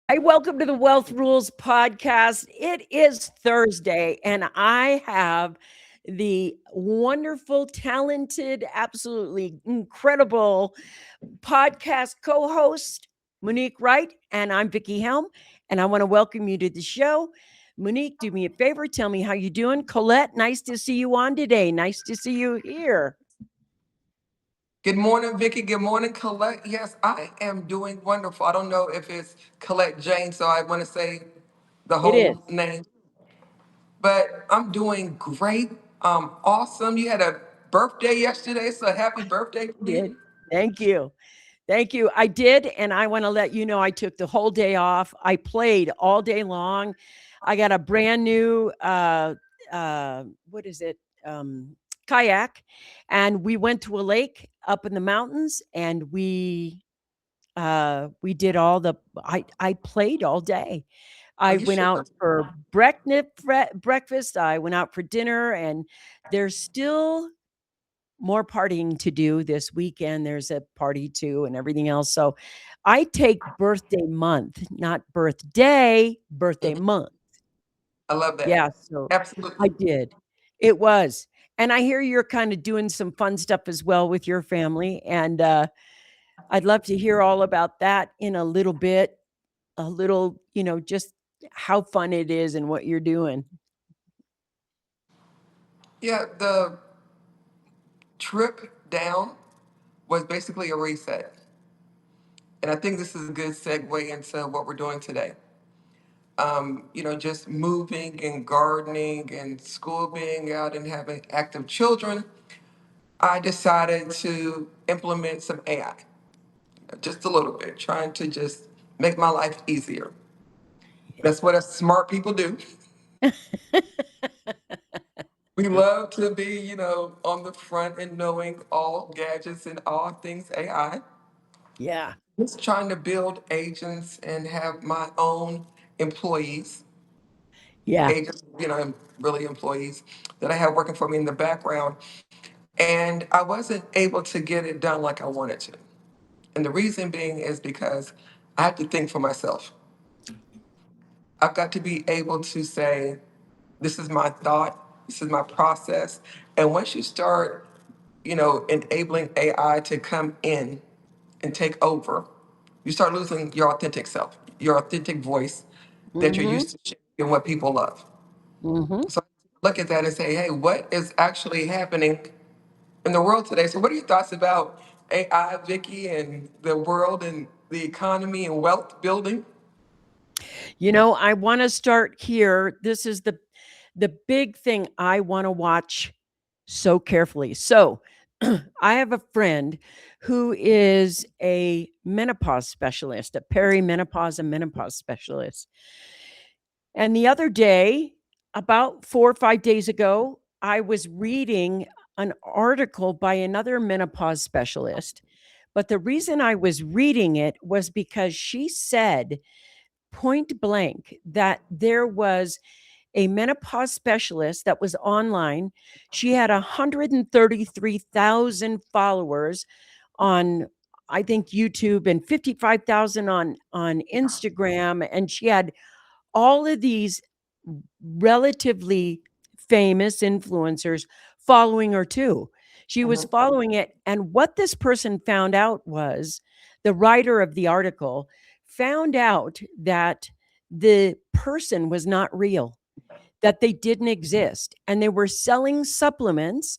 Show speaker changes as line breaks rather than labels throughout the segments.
Hi, welcome to the Wealth Rules podcast. It is Thursday, and I have the wonderful, talented, absolutely incredible podcast co host, Monique Wright, and I'm Vicki Helm, and I want to welcome you to the show. Monique, do me a favor, tell me how you doing. Colette, nice to see you on today. Nice to see you here.
Good morning, Vicky. Good morning, Colette. Yes, I am doing wonderful. I don't know if it's Colette Jane, so I want to say the
It is.
whole name, but I'm doing great. Awesome. You had a birthday yesterday, so happy birthday to
Did.
you.
Thank you. Thank you. I did, and I want to let you know I took the whole day off. I played all day long. I got a brand new what is it? Kayak, and we went to a lake up in the mountains, and we did all the I played all day.
Oh,
I
you
went
should
out
have.
for breakfast. I went out for dinner, and there's still more partying to do this weekend. There's a party too and everything else. So I take birthday month, not birthday, birthday
Mhm.
month.
I love that.
Yeah, so I
Absolutely.
did. It was. And I hear you're kind of doing some fun stuff as well with your family. And I'd love to hear all about that in a little bit, a little, just how fun it is and what you're doing.
Yeah, the trip down was basically a reset. And I think this is a good segue into what we're doing today. Just moving and gardening and school being out and having active children, I decided to implement some AI, just a little bit, trying to just make my life easier. That's what us smart people do. We love to be, on the front and knowing all gadgets and all things AI.
Yeah.
Just trying to build agents and have my own employees,
Yeah.
agents, really employees that I have working for me in the background. And I wasn't able to get it done like I wanted to. And the reason being is because I have to think for myself. I've got to be able to say, this is my thought, this is my process. And once you start, enabling AI to come in and take over, you start losing your authentic self, your authentic voice that you're
Mm-hmm.
used to sharing and what people love.
Mm-hmm.
So I look at that and say, hey, what is actually happening in the world today? So what are your thoughts about AI, Vicky, and the world and the economy and wealth building?
I want to start here. This is the big thing I want to watch so carefully. So, I have a friend who is a menopause specialist, a perimenopause and menopause specialist. And the other day, about 4 or 5 days ago, I was reading an article by another menopause specialist. But the reason I was reading it was because she said point blank that there was a menopause specialist that was online. She had 133,000 followers on, I think, YouTube, and 55,000 on Instagram, and she had all of these relatively famous influencers following her too. She was
Mhm.
following it, and what this person found out was, the writer of the article found out that the person was not real, that they didn't exist, and they were selling supplements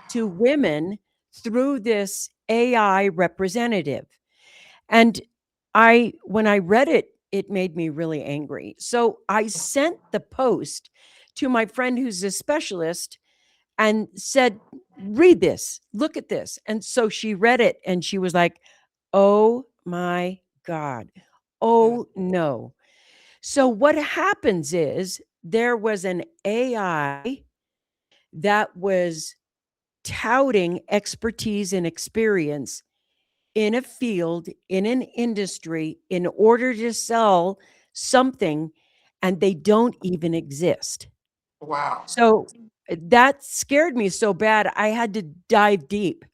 to women through this AI representative. And when I read it, it made me really angry. So I sent the post to my friend who's a specialist and said, read this, look at this. And so she read it and she was like, oh my God,
Yeah.
oh no. So what happens is there was an AI that was touting expertise and experience in a field, in an industry, in order to sell something, and they don't even exist.
Wow.
So that scared me so bad. I had to dive deep.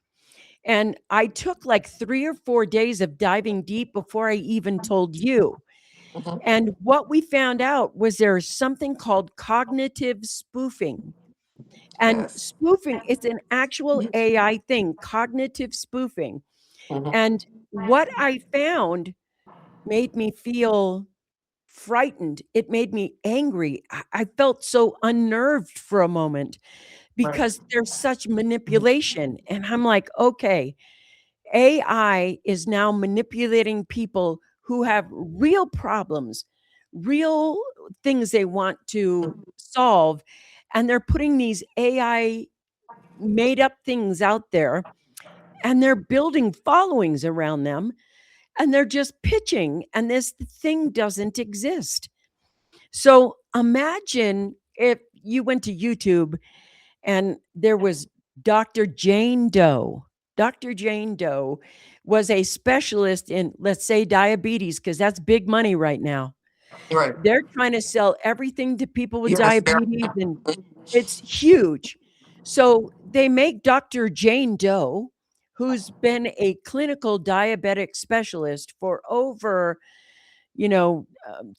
And I took like 3 or 4 days of diving deep before I even told you.
Hmm.
And what we found out was there's something called cognitive spoofing. And
Yes.
spoofing, it's an actual AI thing, cognitive spoofing.
Hmm.
And what I found made me feel frightened. It made me angry. I felt so unnerved for a moment
Right.
because there's such manipulation. And I'm like, okay, AI is now manipulating people who have real problems, real things they want to solve. And they're putting these AI made up things out there and they're building followings around them and they're just pitching, and this thing doesn't exist. So imagine if you went to YouTube and there was Dr. Jane Doe. Dr. Jane Doe was a specialist in, let's say, diabetes, because that's big money right now.
Right.
They're trying to sell everything to people with
Yes.
diabetes, and it's huge. So they make Dr. Jane Doe, who's been a clinical diabetic specialist for over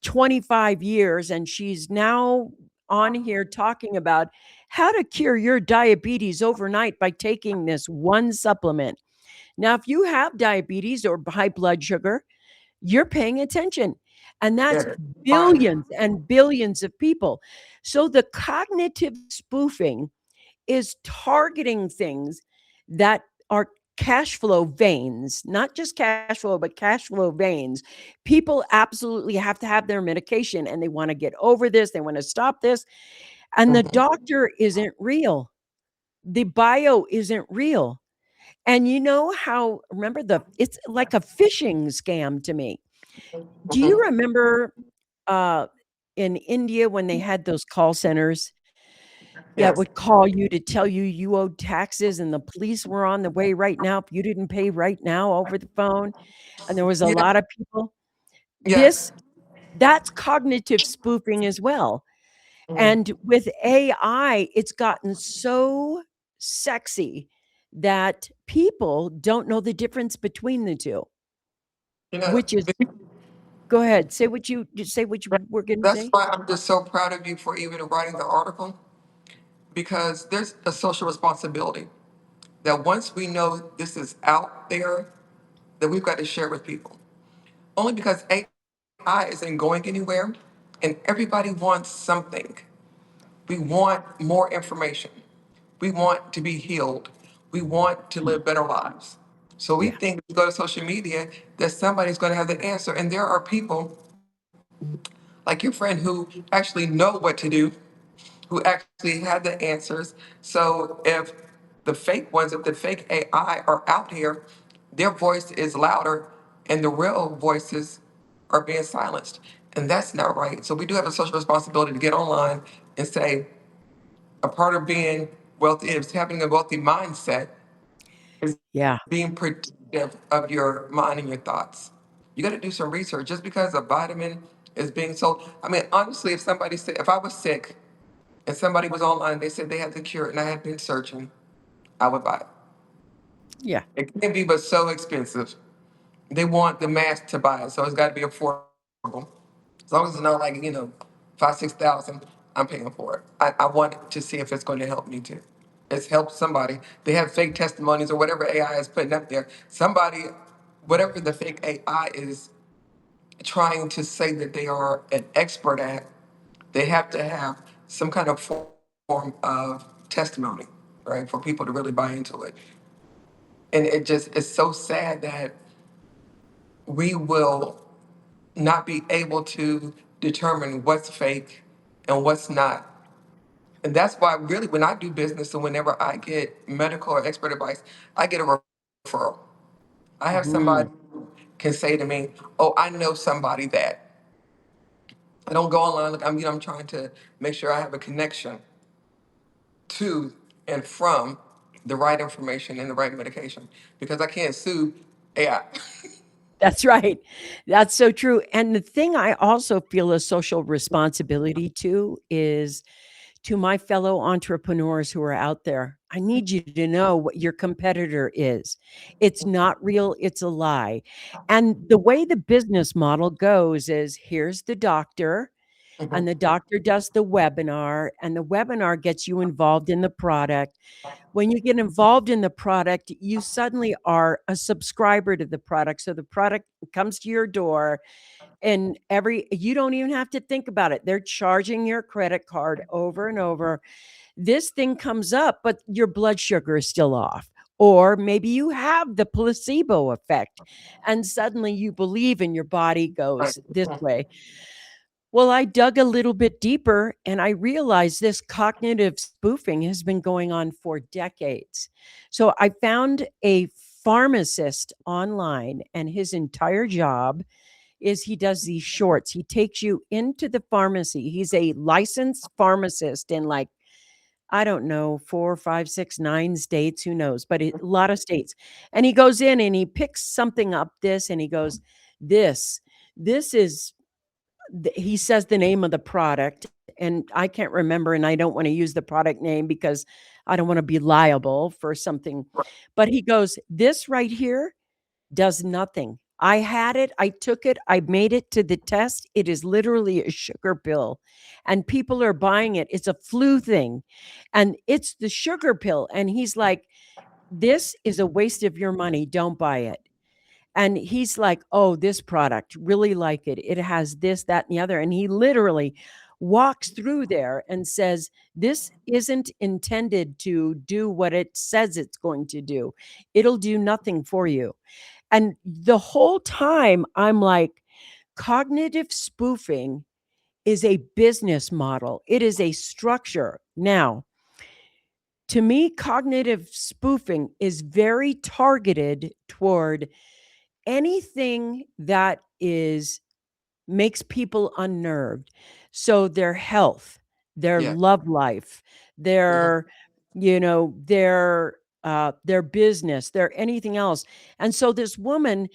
25 years, and she's now on here talking about how to cure your diabetes overnight by taking this one supplement. Now, if you have diabetes or high blood sugar, you're paying attention. And that's
Yeah. Fine.
billions and billions of people. So the cognitive spoofing is targeting things that are cash flow veins, not just cash flow, but cash flow veins. People absolutely have to have their medication and they want to get over this, they want to stop this. And the
Hmm.
doctor isn't real, the bio isn't real. And you know how, remember, it's like a phishing scam to me. Do you
Hmm.
remember uh, in India when they had those call centers that
Yes.
would call you to tell you you owed taxes and the police were on the way right now if you didn't pay right now over the phone, and there was a
Yeah.
lot of people?
Yes.
This That's cognitive spoofing as well. And
Hmm.
with AI, it's gotten so sexy that people don't know the difference between the 2,
You know,
which is, go ahead, say what you were gonna
that's
say.
why I'm just so proud of you for even writing the article, because there's a social responsibility that once we know this is out there, that we've got to share with people. Only because AI isn't going anywhere and everybody wants something. We want more information. We want to be healed. We want to live better lives. So we
Yeah.
think if we go to social media that somebody's going to have the answer. And there are people like your friend who actually know what to do, who actually have the answers. So if if the fake AI are out here, their voice is louder and the real voices are being silenced. And that's not right. So we do have a social responsibility to get online and say a part of being wealthy is having a wealthy mindset is
Yeah.
being protective of your mind and your thoughts. You got to do some research. Just because a vitamin is being sold, I mean, honestly, if I was sick and somebody was online, they said they had the cure, and I had been searching, I would buy it.
Yeah.
It can't be but so expensive. They want the mass to buy it, so it's got to be affordable. As long as it's not like 5, 6 thousand, I'm paying for it. I want to see if it's going to help me too. It's helped somebody. They have fake testimonies or whatever AI is putting up there. Somebody, whatever the fake AI is trying to say that they are an expert at, they have to have some kind of form of testimony, right, for people to really buy into it. And it's so sad that we will not be able to determine what's fake and what's not. And that's why, really, when I do business and whenever I get medical or expert advice, I get a referral. I have somebody
Mhm.
who can say to me, "Oh, I know somebody that." I don't go online. Look, I'm trying to make sure I have a connection to and from the right information and the right medication because I can't sue AI.
That's right. That's so true. And the thing I also feel a social responsibility to is to my fellow entrepreneurs who are out there, I need you to know what your competitor is. It's not real, it's a lie. And the way the business model goes is here's the doctor,
Hmm.
and the doctor does the webinar, and the webinar gets you involved in the product. When you get involved in the product, you suddenly are a subscriber to the product. So the product comes to your door, and every you don't even have to think about it. They're charging your credit card over and over. This thing comes up, but your blood sugar is still off. Or maybe you have the placebo effect, and suddenly you believe and your body
Right.
goes this
Mhm.
way. Well, I dug a little bit deeper and I realized this cognitive spoofing has been going on for decades. So I found a pharmacist online, and his entire job is he does these shorts. He takes you into the pharmacy. He's a licensed pharmacist in, like, I don't know, 4, 5, 6, 9 states, who knows, but a lot of states. And he goes in and he picks something up, this, and he goes, this, this is he says the name of the product, and I can't remember, and I don't want to use the product name because I don't want to be liable for something. But he goes, this right here does nothing. I had it, I took it, I made it to the test. It is literally a sugar pill, and people are buying it. It's a flu thing, and it's the sugar pill. And he's like, this is a waste of your money. Don't buy it. And he's like, "Oh, this product, really like it. It has this, that, and the other." And he literally walks through there and says, "This isn't intended to do what it says it's going to do. It'll do nothing for you." And the whole time I'm like, cognitive spoofing is a business model. It is a structure. Now, to me, cognitive spoofing is very targeted toward anything that is makes people unnerved. So their health, their
Yeah.
love life,
Hmm.
their, their business, their anything else. And so this woman,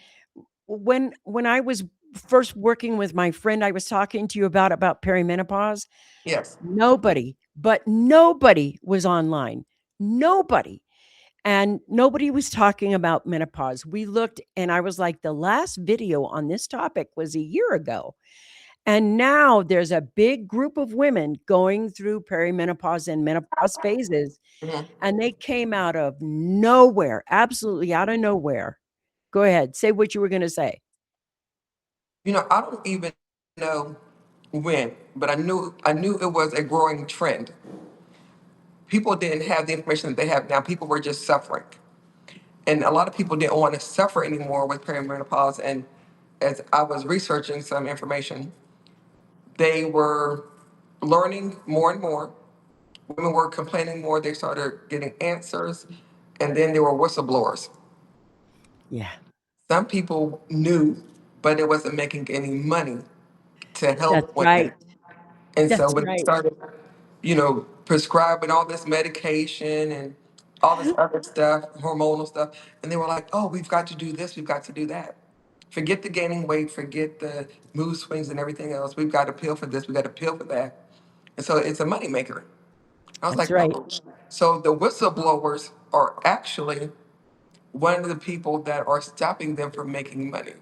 when I was first working with my friend I was talking to you about perimenopause,
Yes.
nobody was online. Nobody. And nobody was talking about menopause. We looked, and I was like, the last video on this topic was a year ago. And now there's a big group of women going through perimenopause and menopause phases,
Hmm.
and they came out of nowhere, absolutely out of nowhere. Go ahead, say what you were going to say.
I don't even know when, but I knew it was a growing trend. People didn't have the information that they have now. People were just suffering. And a lot of people didn't want to suffer anymore with perimenopause. And as I was researching some information, they were learning more and more. Women were complaining more. They started getting answers. And then there were whistleblowers.
Yeah,
Some people knew, but it wasn't making any money to
that's
help women.
right.
And so
That's
when they
right.
started, prescribing all this medication and all this other stuff, hormonal stuff, and they were like, oh, we've got to do this, we've got to do that. Forget the gaining weight, forget the mood swings and everything else. We've got a pill for this, we've got a pill for that. And so it's a moneymaker. I was
That's
like,
right.
oh. So the whistleblowers are actually one of the people that are stopping them from making money.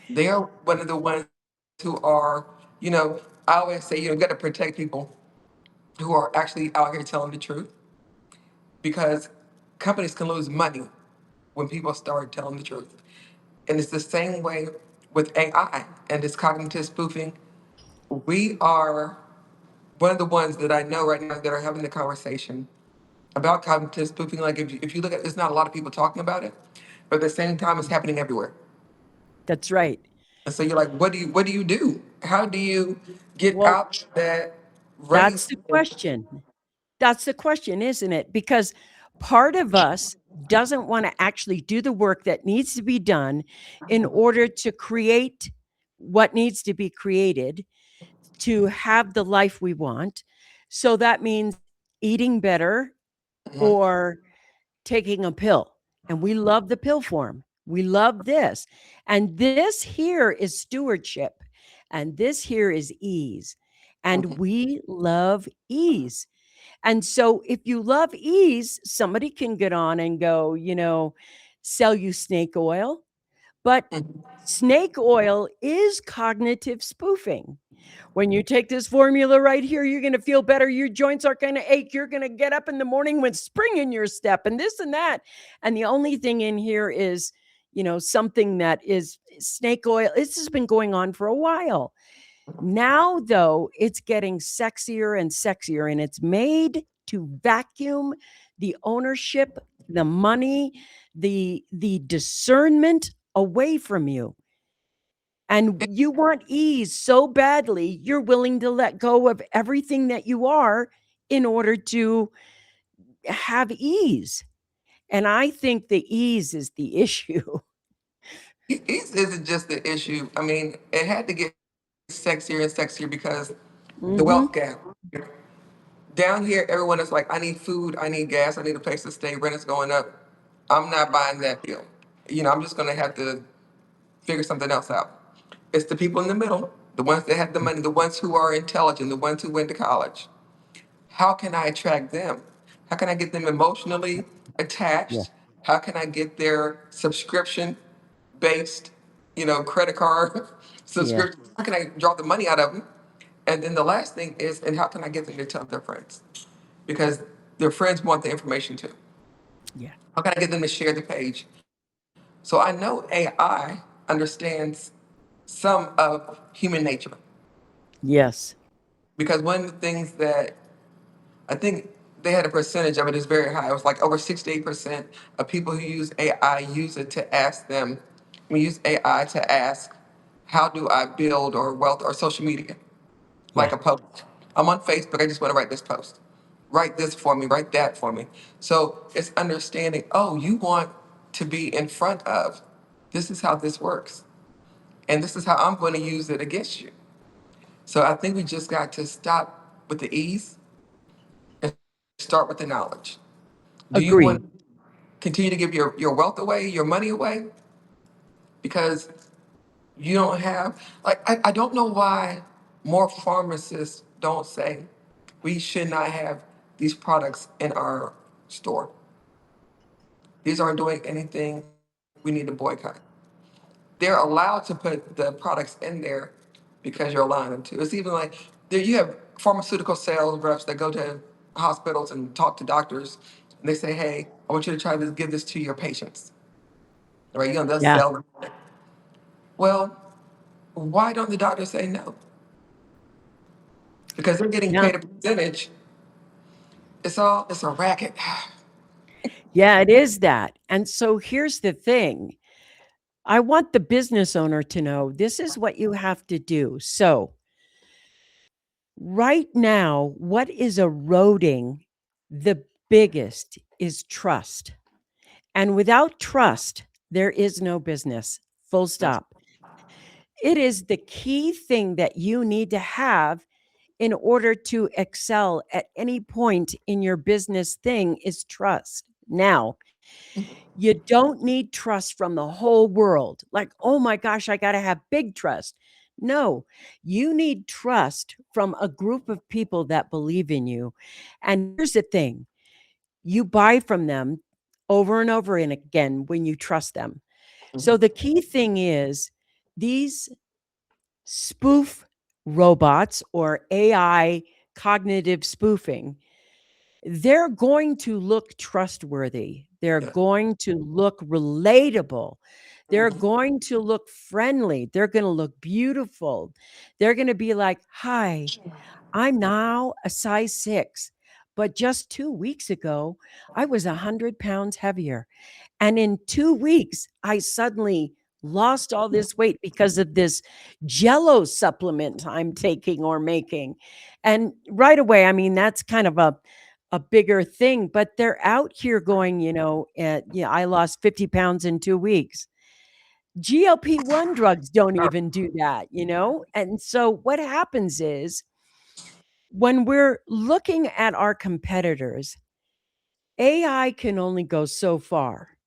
They are one of the ones who are, I always say, you got to protect people who are actually out here telling the truth because companies can lose money when people start telling the truth. And it's the same way with AI and this cognitive spoofing. We are one of the ones that I know right now that are having the conversation about cognitive spoofing. Like if you look at, there's not a lot of people talking about it, but at the same time, it's happening everywhere.
That's right.
And so you're like, what do you do? How do you get
Well,
out that
that's
race?
the question. That's the question, isn't it? Because part of us doesn't want to actually do the work that needs to be done in order to create what needs to be created to have the life we want. So that means eating better
Mhm.
or taking a pill. And we love the pill form. We love this. And this here is stewardship. And this here is ease. and
Mhm.
we love ease. And so if you love ease, somebody can get on and go, sell you snake oil, but
Mhm.
snake oil is cognitive spoofing. When you take this formula right here, you're going to feel better. Your joints aren't going to ache. You're going to get up in the morning with spring in your step and this and that. And the only thing in here is, something that is snake oil. This has been going on for a while. Now, though, it's getting sexier and sexier, and it's made to vacuum the ownership, the money, the discernment away from you. And you want ease so badly, you're willing to let go of everything that you are in order to have ease. And I think the ease is the issue.
Ease isn't just the issue. I mean, it had to get sexier and sexier because the
Hmm.
wealth gap. Down here, everyone is like, I need food, I need gas, I need a place to stay, rent is going up. I'm not buying that deal. I'm just gonna have to figure something else out. It's the people in the middle, the ones that have the money, the ones who are intelligent, the ones who went to college. How can I attract them? How can I get them emotionally
Yeah.
attached? How can I get their subscription based, credit card
Yeah.
subscription? How can I draw the money out of them? And then the last thing is, and how can I get them to tell their friends? Because their friends want the information too.
Yeah.
How can I get them to share the page? So I know AI understands some of human nature
Yes.
because one of the things that I think they had a percentage of it is very high. It was like over 68% of people who use AI use it to ask them, we use AI to ask, how do I build or wealth or social media? Like
Yeah.
a post. I'm on Facebook, I just want to write this post. Write this for me, write that for me. So it's understanding, oh, you want to be in front of, this is how this works. And this is how I'm going to use it against you. So I think we just got to stop with the ease and start with the knowledge. Do you want
Agreed.
to continue to give your wealth away, your money away? Because you don't have, like, I don't know why more pharmacists don't say we should not have these products in our store. These aren't doing anything. We need to boycott. They're allowed to put the products in there because you're allowing them to. It's even like there you have pharmaceutical sales reps that go to hospitals and talk to doctors, and they say, "Hey, I want you to try to give this to your patients." Right? They'll
Yeah.
sell them. Well, why don't the doctors say no? Because they're getting
Yeah.
paid a percentage. It's a racket.
Yeah, it is that. And so here's the thing. I want the business owner to know this is what you have to do. So, right now, what is eroding the biggest is trust. And without trust, there is no business. Full stop. It is the key thing that you need to have in order to excel at any point in your business thing is trust. Now, you don't need trust from the whole world. Like, oh my gosh, I got to have big trust. No, you need trust from a group of people that believe in you. And here's the thing, you buy from them over and over and again when you trust them. So the key thing is these spoof robots or AI cognitive spoofing, they're going to look trustworthy. They're
Yeah.
going to look relatable. They're
Mhm.
going to look friendly. They're going to look beautiful. They're going to be like, hi, I'm now a size 6, but just 2 weeks ago, I was 100 pounds heavier. And in 2 weeks, I suddenly lost all this weight because of this jello supplement I'm taking or making. And right away, I mean, that's kind of a bigger thing, but they're out here going, yeah, I lost 50 pounds in 2 weeks. GLP-1 drugs don't even do that. And so what happens is when we're looking at our competitors, AI can only go so far.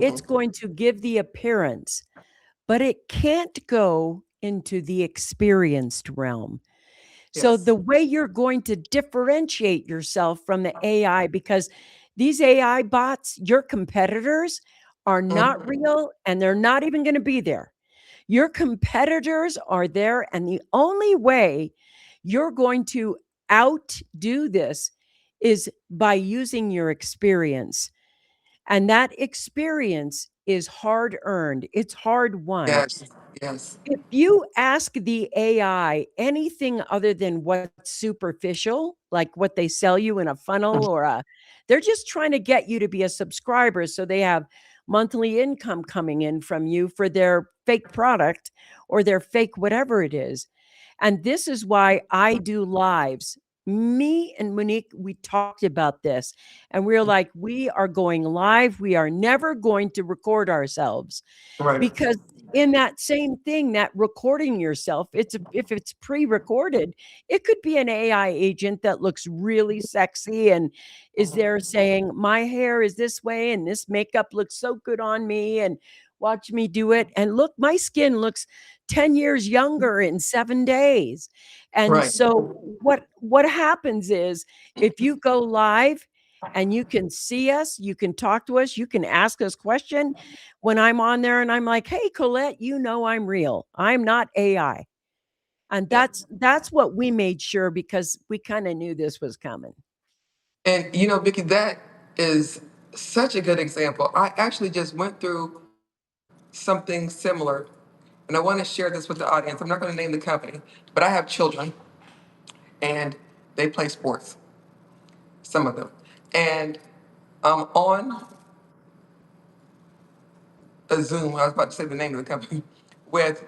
It's
Mhm.
going to give the appearance, but it can't go into the experienced realm. So
Yes.
the way you're going to differentiate yourself from the AI, because these AI bots, your competitors, are not
Mhm.
real and they're not even going to be there. Your competitors are there, and the only way you're going to outdo this is by using your experience. And that experience is hard earned, it's hard won.
Yes. Yes.
If you ask the AI anything other than what's superficial, like what they sell you in a funnel
Mhm.
or they're just trying to get you to be a subscriber so they have monthly income coming in from you for their fake product or their fake whatever it is. And this is why I do lives. Me and Monique, we talked about this and we are like, we are going live. We are never going to record ourselves
Right.
because in that same thing, that recording yourself, if it's pre-recorded, it could be an AI agent that looks really sexy and is
Mhm.
there saying my hair is this way and this makeup looks so good on me and watch me do it and look, my skin looks 10 years younger in 7 days. And
Right.
so what happens is if you go live and you can see us, you can talk to us, you can ask us question when I'm on there and I'm like, "Hey, Colette, you know I'm real. I'm not AI." And
Yeah.
that's what we made sure because we kind of knew this was coming.
And Vicky, that is such a good example. I actually just went through something similar, and I want to share this with the audience. I'm not going to name the company, but I have children, and they play sports, some of them, and I'm on a Zoom. I was about to say the name of the company with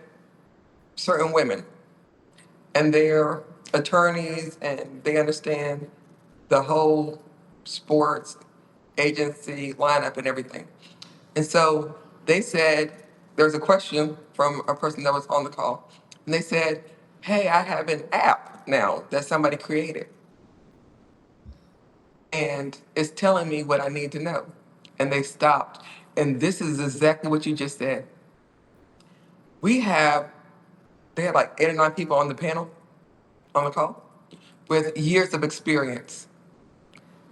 certain women, and they're attorneys, and they understand the whole sports agency lineup and everything. And so they said, there was a question from a person that was on the call, and they said, "Hey, I have an app now that somebody created, and it's telling me what I need to know." And they stopped. And this is exactly what you just said. We have, they had like 8 or 9 people on the panel, on the call, with years of experience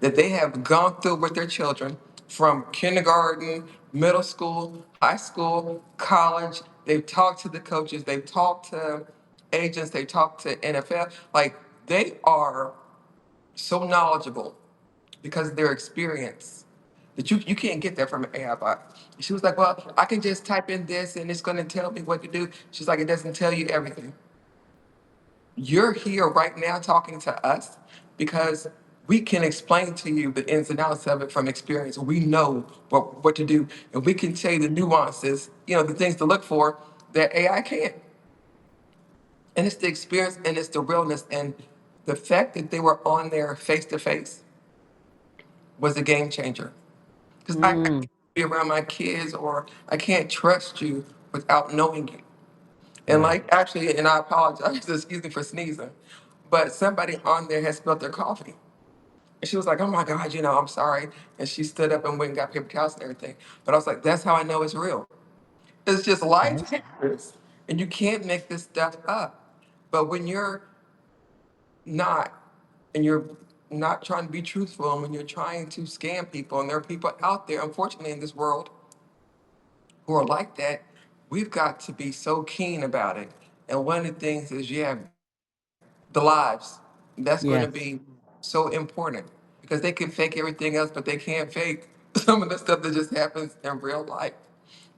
that they have gone through with their children from kindergarten, middle school, high school, college. They've talked to the coaches, they've talked to agents, they talked to NFL. Like they are so knowledgeable because of their experience that you can't get that from an AI bot. She was like, "Well, I can just type in this and it's going to tell me what to do." She's like, "It doesn't tell you everything. You're here right now talking to us because we can explain to you the ins and outs of it from experience. We know what to do, and we can tell you the nuances, the things to look for that AI can't." And it's the experience and it's the realness. And the fact that they were on there face to face was a game changer. Because I can't
Mm,
be around my kids or I can't trust you without knowing you. And
yeah.
like actually, and I apologize, excuse me for sneezing, but somebody on there had spilled their coffee. And she was like, "Oh my God, I'm sorry." And she stood up and went and got paper towels and everything. But I was like, that's how I know it's real. It's just life
Yes.
happens. And you can't make this stuff up. But when you're not, and you're not trying to be truthful, and when you're trying to scam people, and there are people out there, unfortunately, in this world who are like that, we've got to be so keen about it. And one of the things is, yeah, the lives. That's going to be
Yes.
so important because they can fake everything else, but they can't fake some of the stuff that just happens in real life.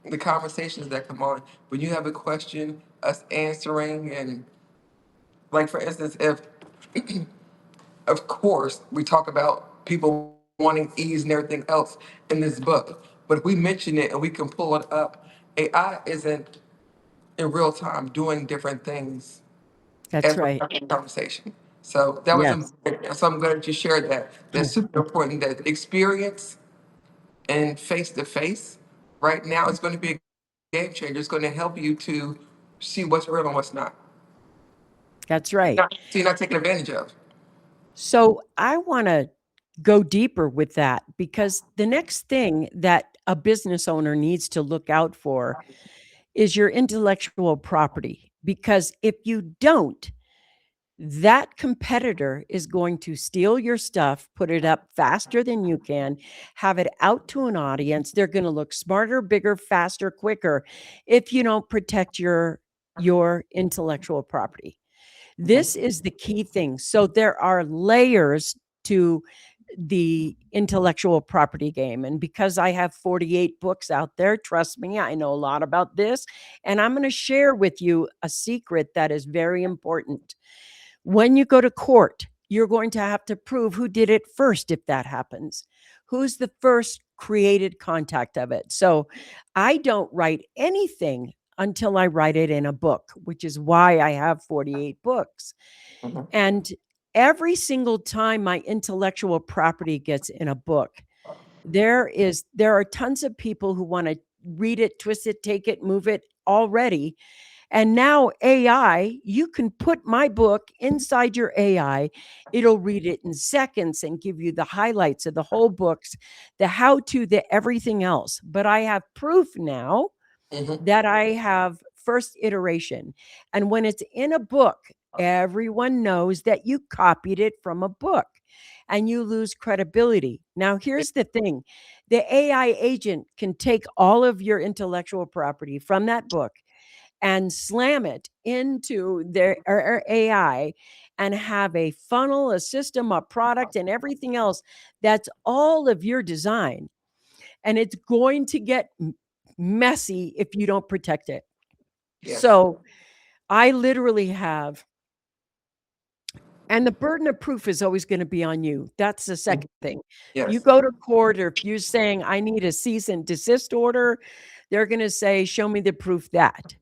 The conversations that come on when you have a question, us answering, and like for instance, if of course we talk about people wanting ease and everything else in this book, but if we mention it and we can pull it up, AI isn't in real time doing different things
That's
as we're
right.
having a conversation. So that was
Yes.
important. So I'm glad you shared that. That's super important. That experience and face to face right now is going to be a game changer. It's going to help you to see what's real and what's not.
That's right.
So you're not taken advantage of.
So I want to go deeper with that because the next thing that a business owner needs to look out for is your intellectual property. Because if you don't, that competitor is going to steal your stuff, put it up faster than you can, have it out to an audience. They're going to look smarter, bigger, faster, quicker if you don't protect your intellectual property. This is the key thing. So there are layers to the intellectual property game. And because I have 48 books out there, trust me, I know a lot about this. And I'm going to share with you a secret that is very important. When you go to court, you're going to have to prove who did it first if that happens. Who's the first created contact of it? So I don't write anything until I write it in a book, which is why I have 48 books.
Mhm.
And every single time my intellectual property gets in a book, there are tons of people who want to read it, twist it, take it, move it already. And now AI, you can put my book inside your AI. It'll read it in seconds and give you the highlights of the whole books, the how to, the everything else. But I have proof now
Mhm.
that I have first iteration. And when it's in a book, everyone knows that you copied it from a book and you lose credibility. Now, here's the thing: the AI agent can take all of your intellectual property from that book and slam it into their AI and have a funnel, a system, a product, and everything else that's all of your design. And it's going to get messy if you don't protect it.
Yes.
So I literally have, and the burden of proof is always going to be on you. That's the
Mhm.
second thing. If you
Yes.
go to court or if you're saying, I need a cease and desist order, they're going to say, show me the proof that.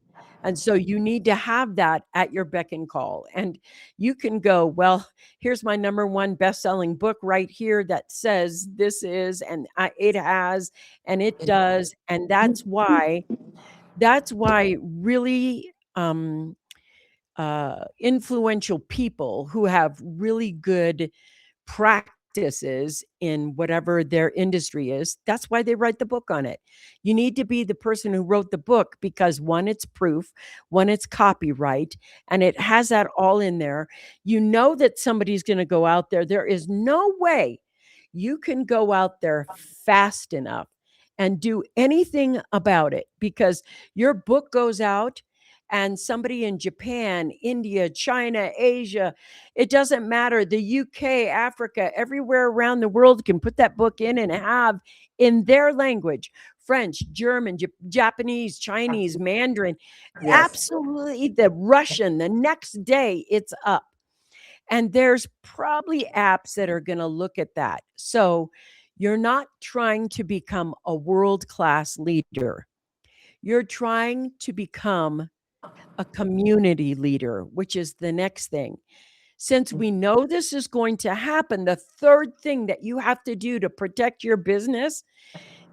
And so you need to have that at your beck and call. And you can go, well, here's my number one best-selling book right here that says this is, and it has, and it does. And that's why really influential people who have really good practices in whatever their industry is, that's why they write the book on it. You need to be the person who wrote the book because one, it's proof, one, it's copyright, and it has that all in there. You know that somebody's going to go out there. There is no way you can go out there fast enough and do anything about it because your book goes out and somebody in Japan, India, China, Asia, it doesn't matter, the UK, Africa, everywhere around the world can put that book in and have in their language French, German, Japanese, Chinese, Mandarin,
Yes.
absolutely the Russian. The next day it's up. And there's probably apps that are going to look at that. So you're not trying to become a world class leader. You're trying to become a community leader, which is the next thing. Since we know this is going to happen, the third thing that you have to do to protect your business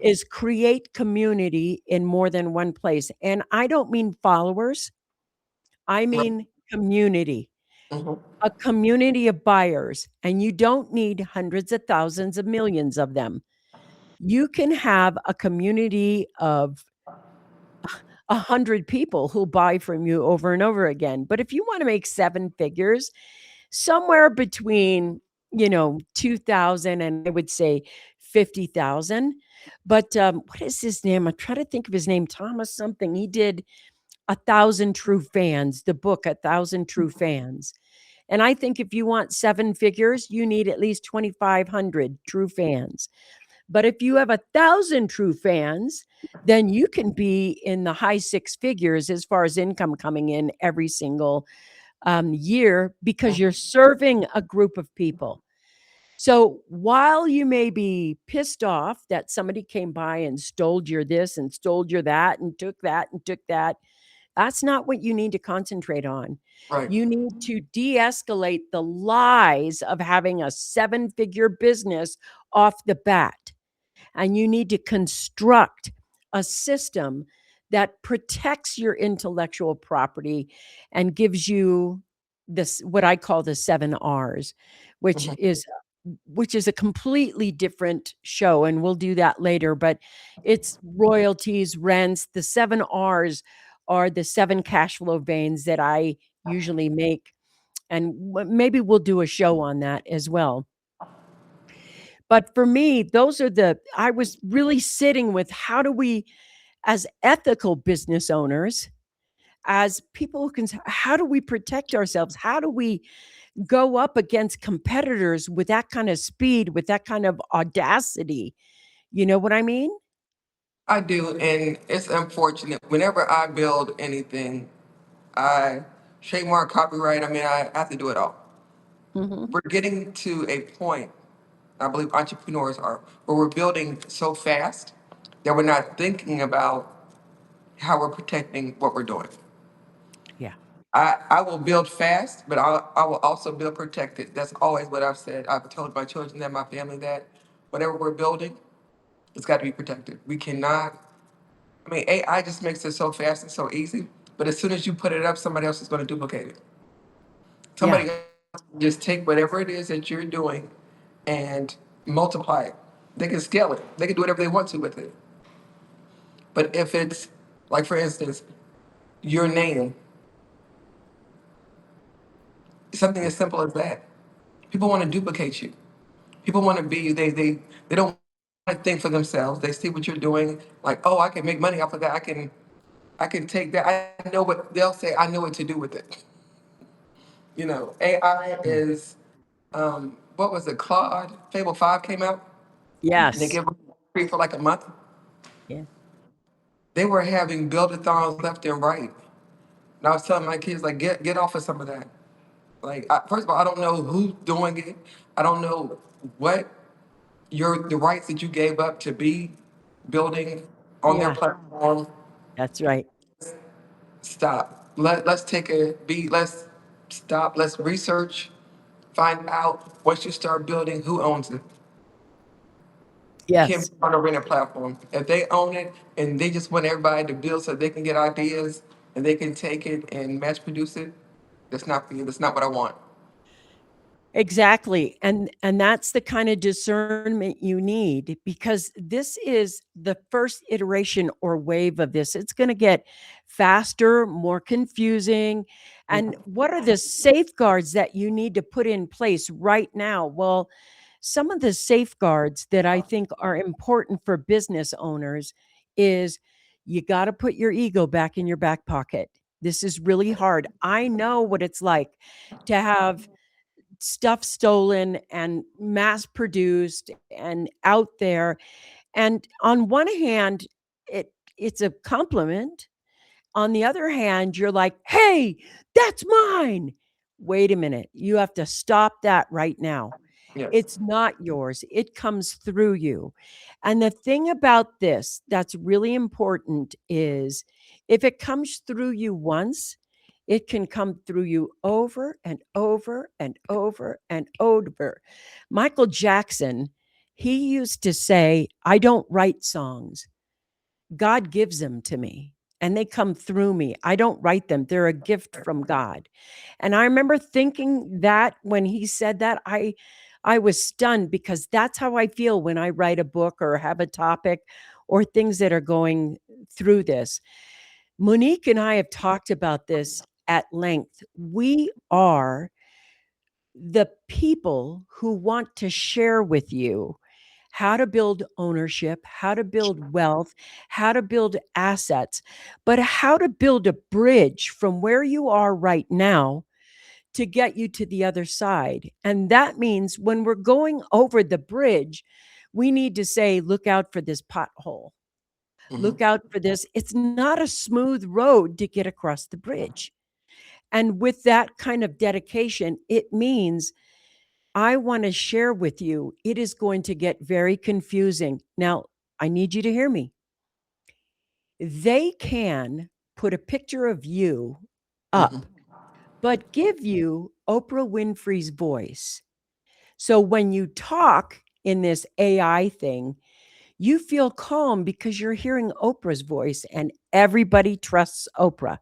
is create community in more than one place. And I don't mean followers, I
Right.
mean community,
Mhm.
a community of buyers. And you don't need hundreds of thousands of millions of them. You can have a community of 100 people who buy from you over and over again. But if you want to make seven figures, somewhere between, 2,000 and I would say 50,000. But what is his name? I'm trying to think of his name. Thomas something. He did A Thousand True Fans, the book, A Thousand True Fans. And I think if you want seven figures, you need at least 2,500 true fans. But if you have 1,000 true fans, then you can be in the high six figures as far as income coming in every single year because you're serving a group of people. So while you may be pissed off that somebody came by and stole your this and stole your that and took that, that's not what you need to concentrate on.
Right.
You need to de escalate the lies of having a seven figure business off the bat. And you need to construct a system that protects your intellectual property and gives you this what I call the 7 R's, which
Mhm.
is which is a completely different show and we'll do that later, but it's royalties, rents, the 7 R's are the 7 cash flow veins that I usually make and maybe we'll do a show on that as well. But for me, those are the I was really sitting with how do we, as ethical business owners, as people who can, how do we protect ourselves? How do we go up against competitors with that kind of speed, with that kind of audacity? You know what I mean?
I do, and it's unfortunate. Whenever I build anything, I trademark, copyright. I mean, I have to do it all.
Mhm.
We're getting to a point, I believe entrepreneurs are, where we're building so fast that we're not thinking about how we're protecting what we're doing.
Yeah.
I will build fast, but I will also build protected. That's always what I've said. I've told my children that, my family that, whatever we're building, it's got to be protected. We cannot, I mean, AI just makes it so fast and so easy, but as soon as you put it up, somebody else is going to duplicate it.
Yeah.
Somebody else just take whatever it is that you're doing and multiply it. They can scale it. They can do whatever they want to with it. But if it's, like for instance, your name, something as simple as that, people want to duplicate you. People want to be you. They don't want to think for themselves. They see what you're doing, like, oh, I can make money off of that. I can take that. I know what they'll say. I know what to do with it. AI
Mm.
is what was it? Claude Fable 5 came out, and they
Yes.
gave them free for like a month.
Yeah.
They were having build-a-thons left and right. And I was telling my kids, like, get off of some of that. Like, first of all, I don't know who's doing it. I don't know what the rights that you gave up to be building on their
Yeah.
platform.
That's right.
Stop. Let's take a beat. Let's stop. Let's research. Find out once you start building who owns it. You can't
Yes.
be on a rented platform. If they own it and they just want everybody to build so they can get ideas and they can take it and mass produce it, that's not for you. That's not what I want.
Exactly, and that's the kind of discernment you need because this is the first iteration or wave of this. It's gonna get faster, more confusing, and
Mhm.
what are the safeguards that you need to put in place right now? Well, some of the safeguards that I think are important for business owners is you gotta put your ego back in your back pocket. This is really hard. I know what it's like to have stuff stolen and mass produced and out there. And on one hand, it's a compliment. On the other hand, you're like, "Hey, that's mine." Wait a minute. You have to stop that right now.
Yes.
It's not yours. It comes through you. And the thing about this that's really important is if it comes through you once, it can come through you over and over and over and over. Michael Jackson, he used to say, "I don't write songs. God gives them to me and they come through me. I don't write them. They're a gift from God." And I remember thinking that when he said that, I was stunned because that's how I feel when I write a book or have a topic or things that are going through this. Monique and I have talked about this at length. We are the people who want to share with you how to build ownership, how to build wealth, how to build assets, but how to build a bridge from where you are right now to get you to the other side. And that means when we're going over the bridge, we need to say, look out for this pothole.
Hmm.
Look out for this. It's not a smooth road to get across the bridge. And with that kind of dedication, it means I want to share with you, it is going to get very confusing. Now, I need you to hear me. They can put a picture of you up,
Hmm.
but give you Oprah Winfrey's voice. So when you talk in this AI thing, you feel calm because you're hearing Oprah's voice and everybody trusts Oprah.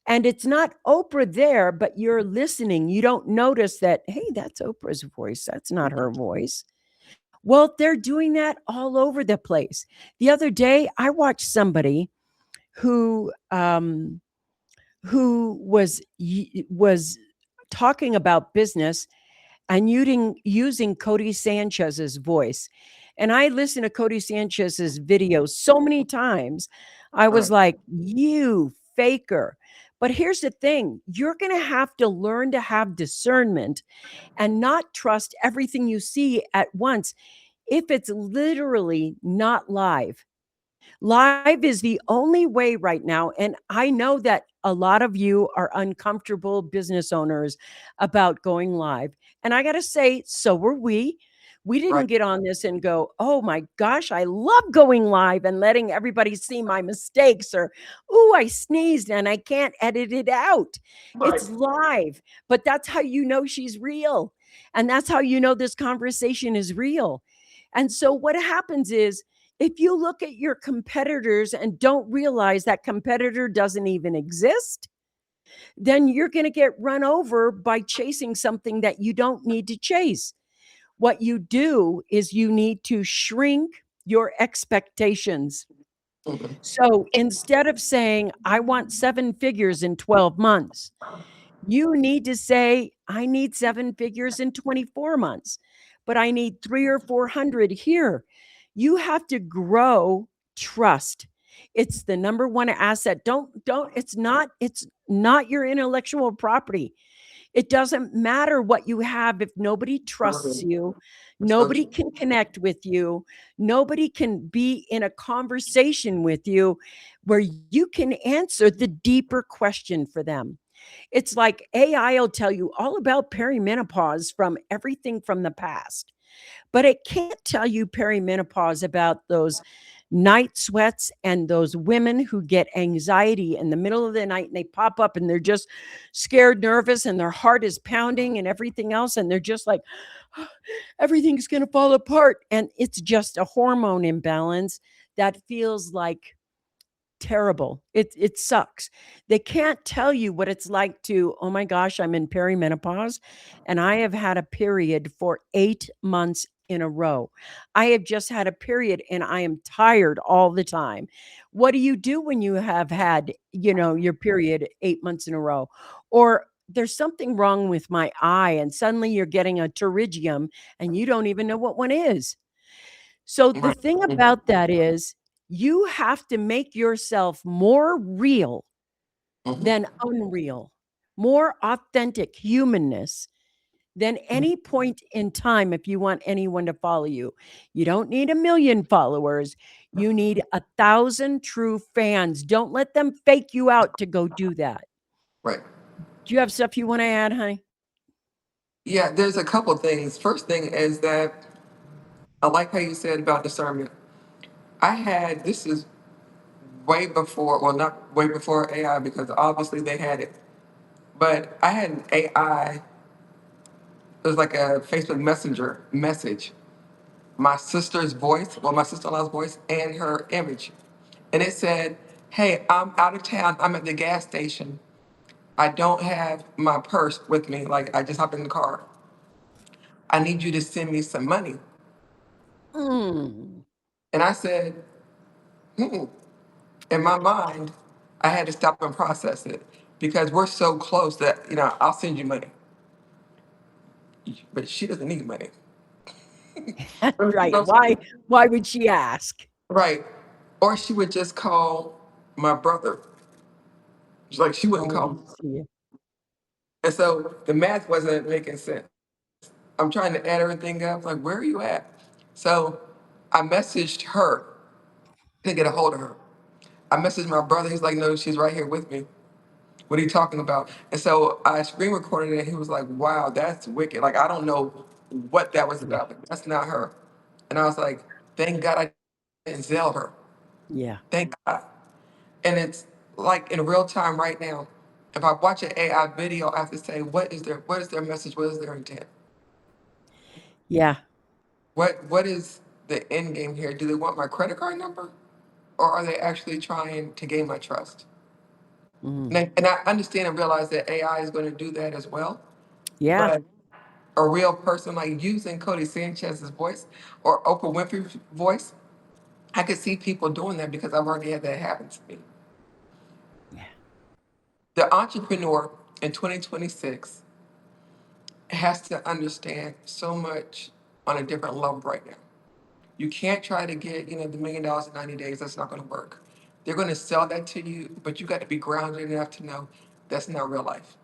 And it's not Oprah there, but you're listening. You don't notice that, hey, that's Oprah's voice. That's not her voice. Well, they're doing that all over the place. The other day, I watched somebody who was talking about business and using Cody Sanchez's voice. And I listened to Cody Sanchez's videos so many times. I was
Right.
like, you faker. But here's the thing, you're going to have to learn to have discernment and not trust everything you see at once if it's literally not live. Live is the only way right now. And I know that a lot of you are uncomfortable business owners about going live. And I got to say, so were we. We didn't
Right.
get on this and go, oh my gosh, I love going live and letting everybody see my mistakes or, oh, I sneezed and I can't edit it out.
Right.
It's live, but that's how you know she's real. And that's how you know this conversation is real. And so what happens is, if you look at your competitors and don't realize that competitor doesn't even exist, then you're going to get run over by chasing something that you don't need to chase. What you do is you need to shrink your expectations.
Mhm.
So instead of saying, I want seven figures in 12 months, you need to say, I need seven figures in 24 months, but I need three or 400 here. You have to grow trust. It's the number one asset. It's not your intellectual property. It doesn't matter what you have if nobody trusts you,
That's so
nobody
true.
can connect with you, nobody can be in a conversation with you where you can answer the deeper question for them. It's like AI will tell you all about perimenopause from everything from the past, but it can't tell you perimenopause about those night sweats and those women who get anxiety in the middle of the night and they pop up and they're just scared, nervous, and their heart is pounding and everything else. And they're just like, everything's going to fall apart. And it's just a hormone imbalance that feels like terrible. It sucks. They can't tell you what it's like to, oh my gosh, I'm in perimenopause and I have had a period for 8 months in a row. I have just had a period and I am tired all the time. What do you do when you have had, your period 8 months in a row? Or there's something wrong with my eye and suddenly you're getting a pterygium and you don't even know what one is. So the
Right.
thing
Mhm.
about that is you have to make yourself more real
Mhm.
than unreal, more authentic humanness than any point in time if you want anyone to follow you. You don't need a million followers. You need 1,000 true fans. Don't let them fake you out to go do that.
Right.
Do you have stuff you want to add, honey?
Yeah, there's a couple things. First thing is that I like how you said about discernment. This is way before, well, not way before AI because obviously they had it, but I had an AI, it was like a Facebook Messenger message, my sister's voice, well, my sister in law's voice, and her image. And it said, hey, I'm out of town. I'm at the gas station. I don't have my purse with me. Like, I just hopped in the car. I need you to send me some money.
Mm.
And I said, hmm. In my mind, I had to stop and process it because we're so close that, I'll send you money. But she doesn't need money. You know
Right.
what I'm
Why
saying?
why would she ask?
Right. Or she would just call my brother. She's like, she wouldn't
Oh,
call
I
me.
see.
And so the math wasn't making sense. I'm trying to add everything up. Like, where are you at? So I messaged her, couldn't get a hold of her. I messaged my brother. He's like, no, she's right here with me. What are you talking about? And so I screen recorded it. And he was like, wow, that's wicked. Like, I don't know what that was
Yeah.
about, but that's not her. And I was like, thank God I didn't Zell her.
Yeah.
Thank God. And it's like in real time right now. If I watch an AI video, I have to say, what is their message? What is their intent?
Yeah.
What is the end game here? Do they want my credit card number? Or are they actually trying to gain my trust?
Mm.
And I understand and realize that AI is going to do that as well.
Yeah.
But a real person like using Cody Sanchez's voice or Oprah Winfrey's voice, I could see people doing that because I've already had that happen to me.
Yeah.
The entrepreneur in 2026 has to understand so much on a different level right now. You can't try to get, the $1 million in 90 days. That's not going to work. They're going to sell that to you, but you got to be grounded enough to know that's not real life.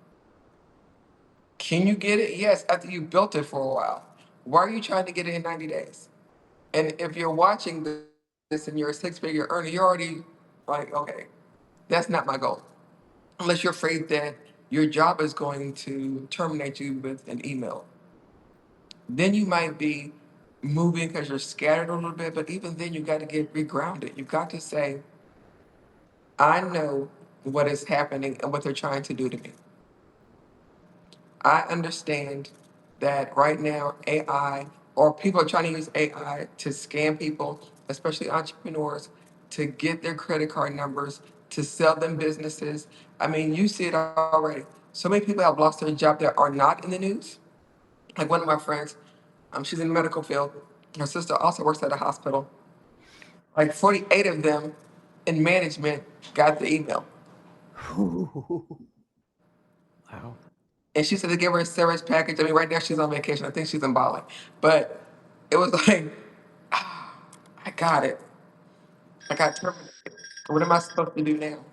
Can you get it? Yes, after you built it for a while. Why are you trying to get it in 90 days? And if you're watching this and you're a six-figure earner, you're already like, okay, that's not my goal. Unless you're afraid that your job is going to terminate you with an email. Then you might be moving because you're scattered a little bit, but even then you got to get regrounded. You got to say, I know what is happening and what they're trying to do to me. I understand that right now AI or people are trying to use AI to scam people, especially entrepreneurs, to get their credit card numbers, to sell them businesses. I mean, you see it already. So many people have lost their job that are not in the news. Like one of my friends, she's in the medical field. Her sister also works at a hospital. Like 48 of them in management got the email.
Wow.
And she said they gave her a severance package. I mean, right now she's on vacation. I think she's in Bali. But it was like, I got it. I got terminated. What am I supposed to do now?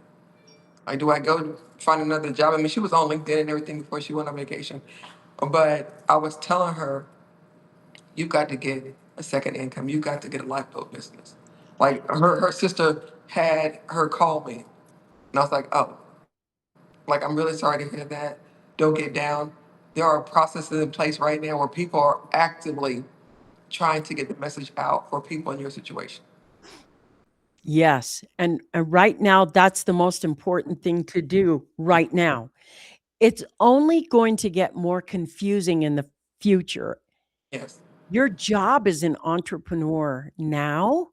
Like, do I go find another job? I mean, she was on LinkedIn and everything before she went on vacation. But I was telling her, you got to get a second income. You got to get a lifeboat business. Like her sister had her call me. And I was like, oh, like, I'm really sorry to hear that. Don't get down. There are processes in place right now where people are actively trying to get the message out for people in your situation.
Yes, and right now, that's the most important thing to do right now. It's only going to get more confusing in the future.
Yes.
Your job as an entrepreneur now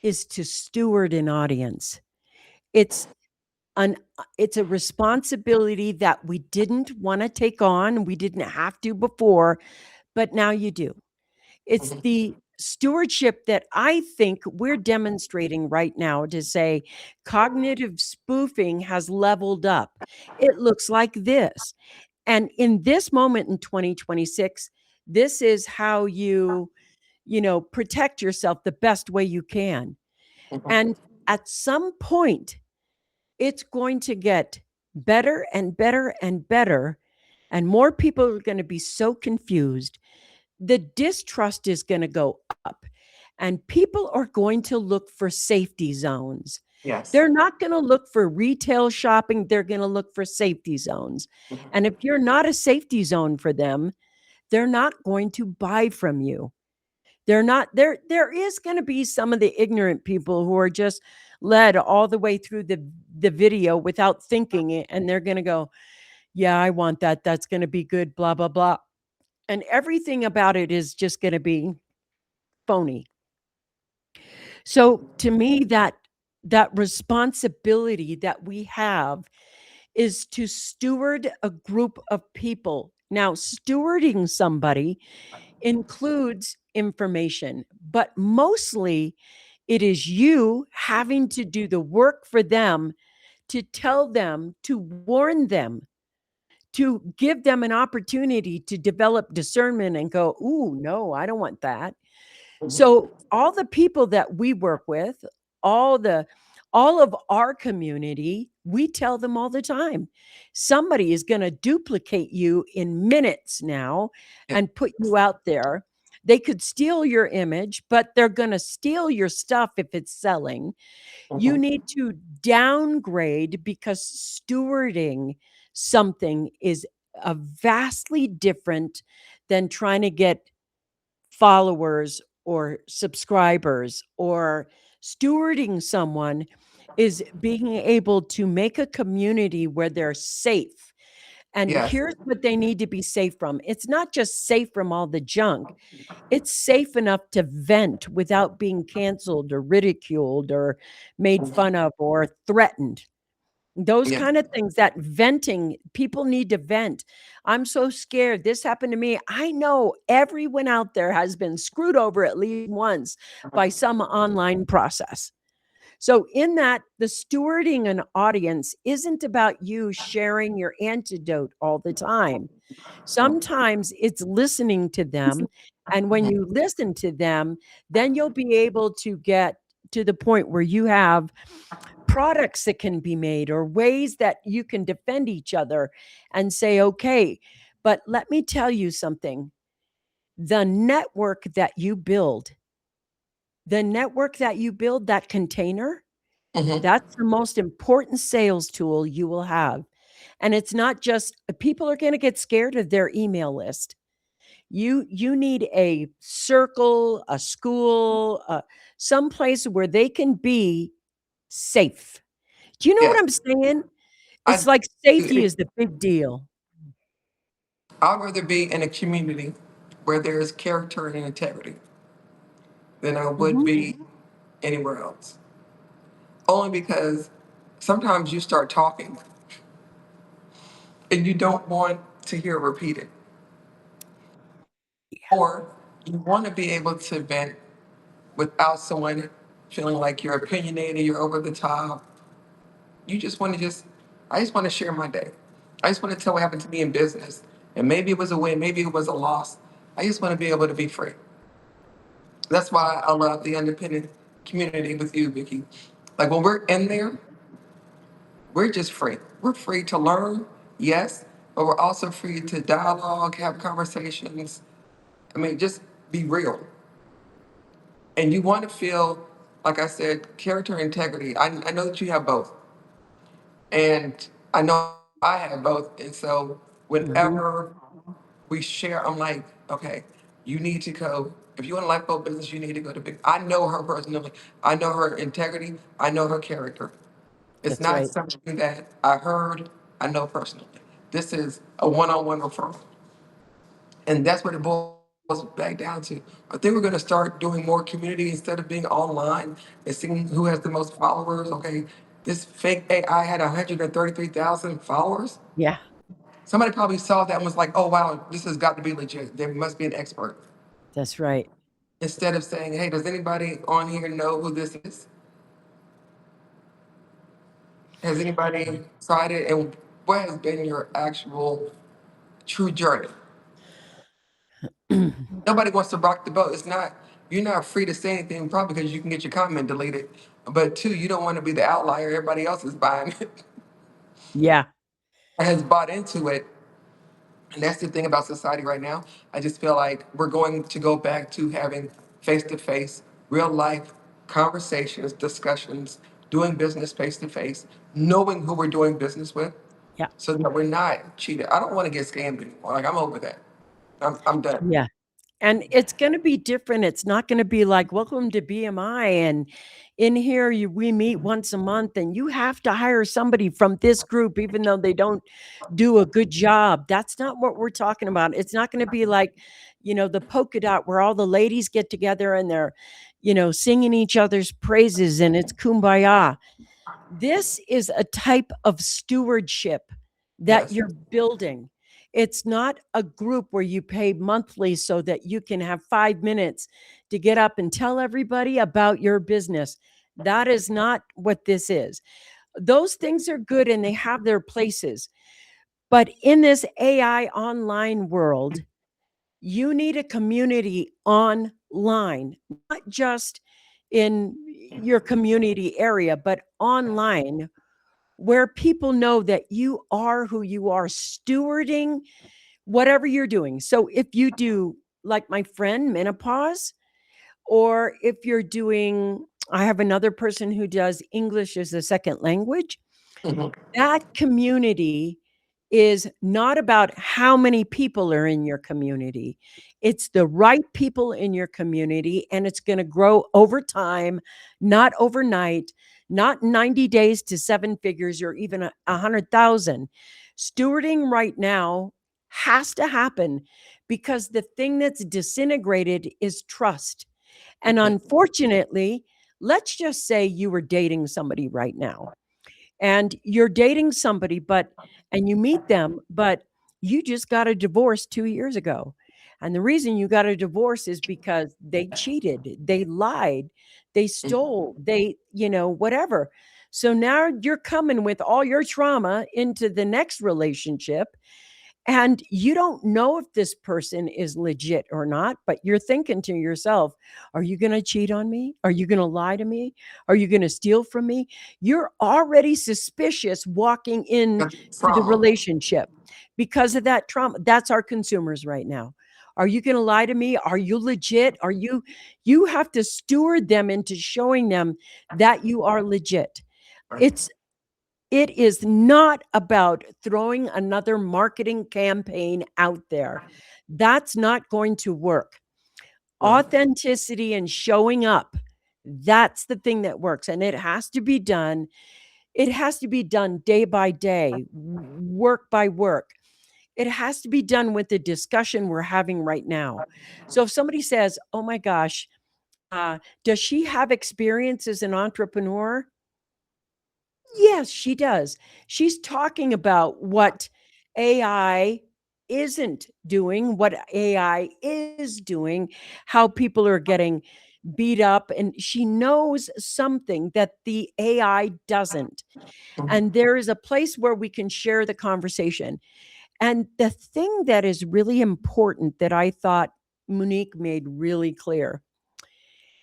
is to steward an audience. It's it's a responsibility that we didn't wanna take on, we didn't have to before, but now you do. It's
Mhm.
the stewardship that I think we're demonstrating right now to say cognitive spoofing has leveled up. It looks like this. And in this moment in 2026, this is how protect yourself the best way you can.
Mhm.
And at some point, it's going to get better and better and better. And more people are going to be so confused. The distrust is going to go up, and people are going to look for safety zones.
Yes.
They're not going to look for retail shopping, they're going to look for safety zones.
Mhm.
And if you're not a safety zone for them, they're not going to buy from you. They're not there is going to be some of the ignorant people who are just led all the way through the video without thinking it, and they're going to go, "Yeah, I want that. That's going to be good, blah blah blah." And everything about it is just going to be phony. So to me, that responsibility that we have is to steward a group of people. Now, stewarding somebody includes information, but mostly it is you having to do the work for them, to tell them, to warn them, to give them an opportunity to develop discernment and go, "Ooh, no, I don't want that."
Mhm.
So all the people that we work with, all the all of our community, we tell them all the time, somebody is going to duplicate you in minutes now and put
Yes.
you out there. They could steal your image, but they're going to steal your stuff if it's selling. You
Mhm.
need to downgrade because stewarding something is a vastly different than trying to get followers or subscribers. Or stewarding someone is being able to make a community where they're safe. And
Yes.
here's what they need to be safe from. It's not just safe from all the junk. It's safe enough to vent without being canceled or ridiculed or made
Mhm.
fun of or threatened. Those
Yes.
kind of things, that venting, people need to vent. I'm so scared. This happened to me. I know everyone out there has been screwed over at least once by some online process. So, in that, the stewarding an audience isn't about you sharing your antidote all the time. Sometimes it's listening to them. And when you listen to them, then you'll be able to get to the point where you have products that can be made or ways that you can defend each other and say, okay, but let me tell you something. The network that you build, that container,
Hmm.
that's the most important sales tool you will have. And it's not just people are going to get scared of their email list. You need a circle, a school, some place where they can be safe. Do you know what
Yes,
I'm saying? It's
I.
like safety is the big deal.
I'd rather be in a community where there's character and integrity than I would
Mhm.
be anywhere else. Only because sometimes you start talking and you don't want to hear it repeated, or you want to be able to vent without someone feeling like you're opinionated, you're over the top. You just want to I just want to share my day. I just want to tell what happened to me in business. And maybe it was a win, maybe it was a loss. I just want to be able to be free. That's why I love the independent community with you, Vicky. Like when we're in there, we're just free. We're free to learn, yes, but we're also free to dialogue, have conversations. I mean, just be real. And you want to feel, like I said, character and integrity. I know that you have both. And I know I have both. And so
Mhm.
whenever we share, I'm like, okay, you need to go. If you want a lifeboat business, you need to go to big. I know her personally. I know her integrity. I know her character. It's
That's
not
right.
something that I heard. I know personally. This is a one-on-one referral, and that's what it boils back down to. I think we're going to start doing more community instead of being online and seeing who has the most followers. Okay, this fake AI had 133,000 followers.
Yeah,
Somebody probably saw that and was like, "Oh wow, this has got to be legit. There must be an expert."
that's right.
Instead of saying, "Hey, does anybody on here know who this is? Has anybody tried it? And what has been your actual true journey?" Nobody wants to rock the boat. It's not, you're not free to say anything, probably because you can get your comment deleted. But two, you don't want to be the outlier. Everybody else is buying it,
Yeah,
has bought into it. And that's the thing about society right now. I just feel like we're going to go back to having face to face, real life conversations, discussions, doing business face to face, knowing who we're doing business with
yeah,
so that we're not cheated. I don't want to get scammed anymore. Like, I'm over that. I'm done.
yeah. And it's gonna be different. It's not gonna be like, "Welcome to BMI, and in here, we meet once a month, and you have to hire somebody from this group even though they don't do a good job." That's not what we're talking about. It's not gonna be like, the polka dot where all the ladies get together and they're, singing each other's praises and it's kumbaya. This is a type of stewardship that
Yes.
you're building. It's not a group where you pay monthly so that you can have 5 minutes to get up and tell everybody about your business. That is not what this is. Those things are good and they have their places. But in this AI online world, you need a community online, not just in your community area, but online where people know that you are who you are, stewarding whatever you're doing. So if you do, like my friend, menopause, or if you're doing, I have another person who does English as a second language,
Mhm.
that community is not about how many people are in your community. It's the right people in your community, and it's going to grow over time, not overnight, not 90 days to seven figures or even 100,000. Stewarding right now has to happen because the thing that's disintegrated is trust. And unfortunately, let's just say you were dating somebody right now and you're dating somebody, and you meet them, but you just got a divorce 2 years ago. And the reason you got a divorce is because they cheated, they lied, they stole, they, whatever. So now you're coming with all your trauma into the next relationship, and you don't know if this person is legit or not, but you're thinking to yourself, are you going to cheat on me? Are you going to lie to me? Are you going to steal from me? You're already suspicious walking in
That's
to the
trauma.
relationship because of that trauma. That's our consumers right now. Are you going to lie to me? Are you legit? You have to steward them into showing them that you are legit.
Right.
It's it is not about throwing another marketing campaign out there. That's not going to work.
Right.
Authenticity and showing up, that's the thing that works. And it has to be done. It has to be done day by day, work by work. It has to be done with the discussion we're having right now. So if somebody says, oh my gosh, does she have experience as an entrepreneur? Yes, she does. She's talking about what AI isn't doing, what AI is doing, how people are getting beat up, and she knows something that the AI doesn't.
Mhm.
And there is a place where we can share the conversation. And the thing that is really important that I thought Monique made really clear,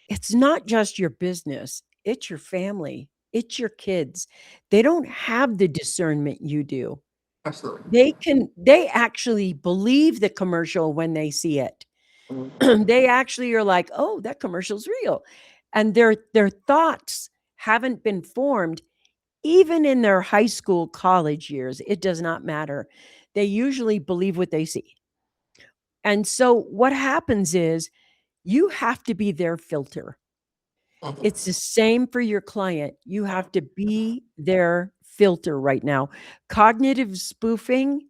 it's not just your business, it's your family, it's your kids. They don't have the discernment you do.
Absolutely.
They actually believe the commercial when they see it.
Mhm.
They actually are like, "Oh, that commercial's real." And their thoughts haven't been formed even in their high school, college years. It does not matter. They usually believe what they see. And so what happens is you have to be their filter. It's
Mhm.
the same for your client. You have to be their filter right now. Cognitive spoofing,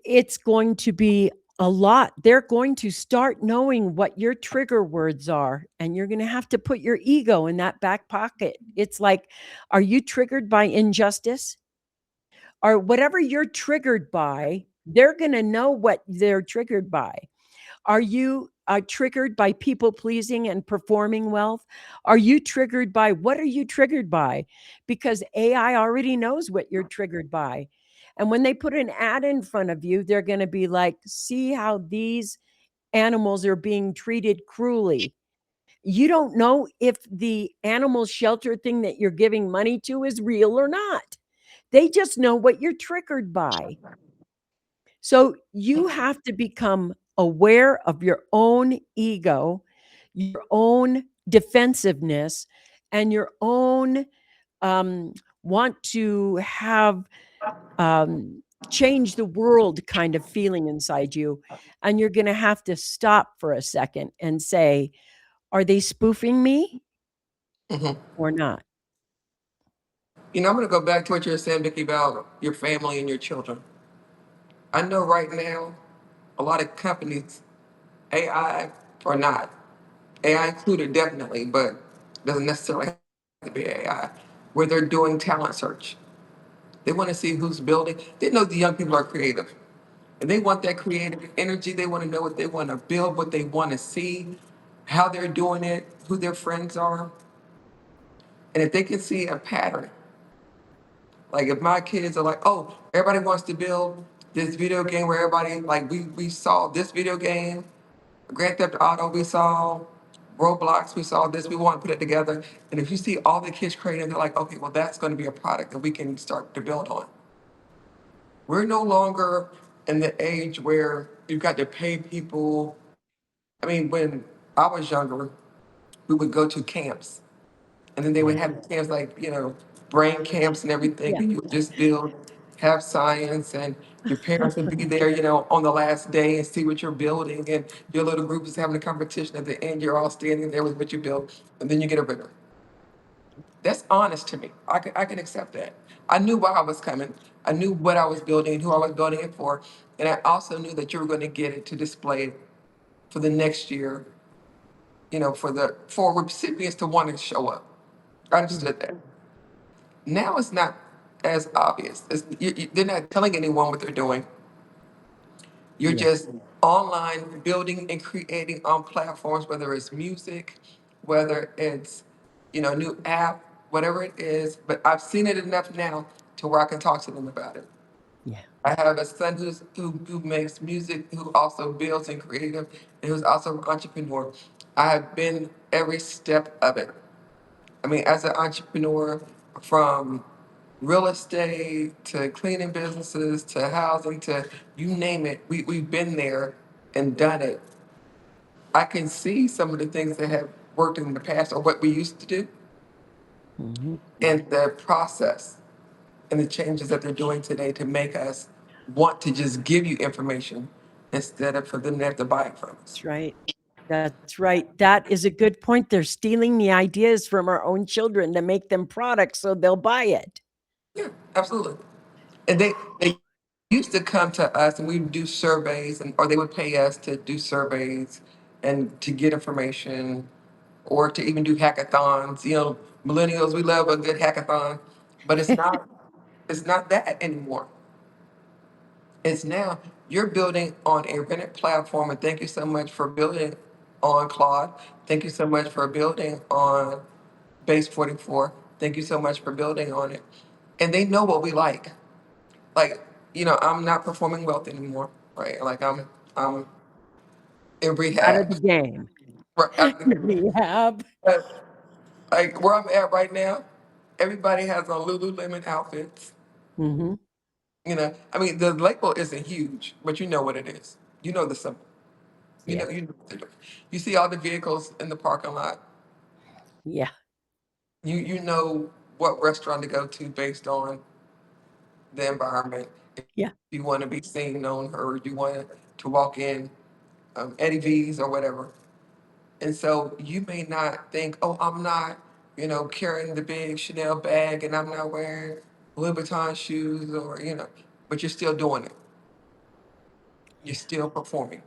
it's going to be a lot. They're going to start knowing what your trigger words are, and you're going to have to put your ego in that back pocket. It's like, are you triggered by injustice? Or whatever you're triggered by, they're going to know what they're triggered by. Are you triggered by people pleasing and performing well? Are you triggered by what are you triggered by? Because AI already knows what you're triggered by. And when they put an ad in front of you, they're going to be like, see how these animals are being treated cruelly. You don't know if the animal shelter thing that you're giving money to is real or not. They just know what you're triggered by. So you have to become aware of your own ego, your own defensiveness, and your own want to have change the world kind of feeling inside you. And you're going to have to stop for a second and say, are they spoofing me
Mhm.
or not?
I'm going to go back to what you were saying, Vicky, about your family and your children. I know right now, a lot of companies, AI or not, AI included definitely, but doesn't necessarily have to be AI, where they're doing talent search. They want to see who's building. They know the young people are creative. And they want that creative energy. They want to know what they want to build, what they want to see, how they're doing it, who their friends are. And if they can see a pattern, like if my kids are like, oh, everybody wants to build this video game where everybody, like we saw this video game, Grand Theft Auto, we saw Roblox, we saw this, we want to put it together. And if you see all the kids creating, they're like, okay, well, that's going to be a product that we can start to build on. We're no longer in the age where you've got to pay people. I mean, when I was younger, we would go to camps, and then they would
Yeah.
have camps like, brain camps and everything,
Yeah.
and you would just build, have science, and your parents would be there, on the last day and see what you're building, and your little group is having a competition. At the end, you're all standing there with what you built, and then you get a ribbon. That's honest to me. I can accept that. I knew why I was coming. I knew what I was building and who I was building it for. And I also knew that you were going to get it to display it for the next year, for recipients to want to show up. I
Mhm.
understood that. Now it's not as obvious. They're not telling anyone what they're doing. You're
Yeah.
just online building and creating on platforms, whether it's music, whether it's, new app, whatever it is. But I've seen it enough now to where I can talk to them about it.
Yeah.
I have a son who makes music, who also builds and creative, and who's also an entrepreneur. I have been every step of it. I mean, as an entrepreneur, from real estate to cleaning businesses to housing to you name it, we've been there and done it. I can see some of the things that have worked in the past or what we used to do
Mhm.
and the process and the changes that they're doing today to make us want to just give you information instead of for them to have to buy it from us.
That's right. That's right. That is a good point. They're stealing the ideas from our own children to make them products so they'll buy it.
Yeah, absolutely. And they used to come to us and we would do surveys or they would pay us to do surveys and to get information or to even do hackathons. Millennials, we love a good hackathon, but it's not that anymore. It's now you're building on a rented platform, and thank you so much for building on Claude. Thank you so much for building on Base 44. Thank you so much for building on it. And they know what we like. Like, I'm not performing wealth anymore, right? Like I'm in
Out of
rehab.
the game.
Right out of the game.
Rehab.
But like where I'm at right now, everybody has on Lululemon outfits.
Mhm.
I mean, the label isn't huge, but you know what it is. You know the symbol.
Yeah.
You know what they're doing. You see all the vehicles in the parking lot.
Yeah.
You know what restaurant to go to based on the environment. If
Yeah.
you want to be seen, known, heard, you want to walk in Eddie V's or whatever. And so you may not think, oh, I'm not, carrying the big Chanel bag and I'm not wearing Louis Vuitton shoes but you're still doing it. You're
Yeah.
still performing.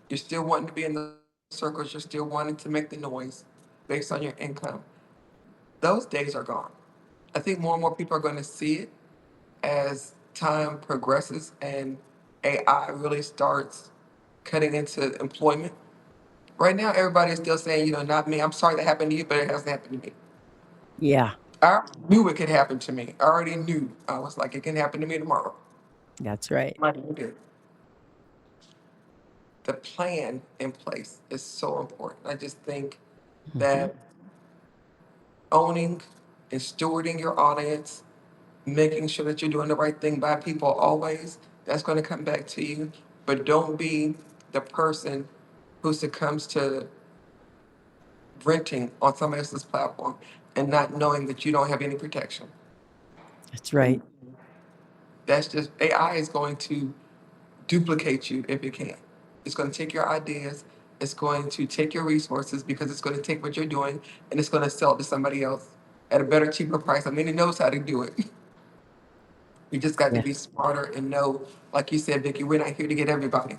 You're still wanting to be in the circles. You're still wanting to make the noise based on your income. Those days are gone. I think more and more people are going to see it as time progresses and AI really starts cutting into employment. Right now, everybody's still saying, not me. I'm sorry that happened to you, but it hasn't happened to me.
Yeah.
I knew it could happen to me. I already knew. I was like, it can happen to me tomorrow.
That's right.
Might even do. The plan in place is so important. I just think
Mhm.
that owning and stewarding your audience, making sure that you're doing the right thing by people always, that's going to come back to you. But don't be the person who succumbs to renting on somebody else's platform and not knowing that you don't have any protection.
That's right.
And that's just AI is going to duplicate you if it can. It's going to take your ideas, it's going to take your resources because it's going to take what you're doing and it's going to sell it to somebody else at a better, cheaper price. I mean, it knows how to do it. We just got to
Yeah.
be smarter and know, like you said, Vicki, we're not here to get everybody.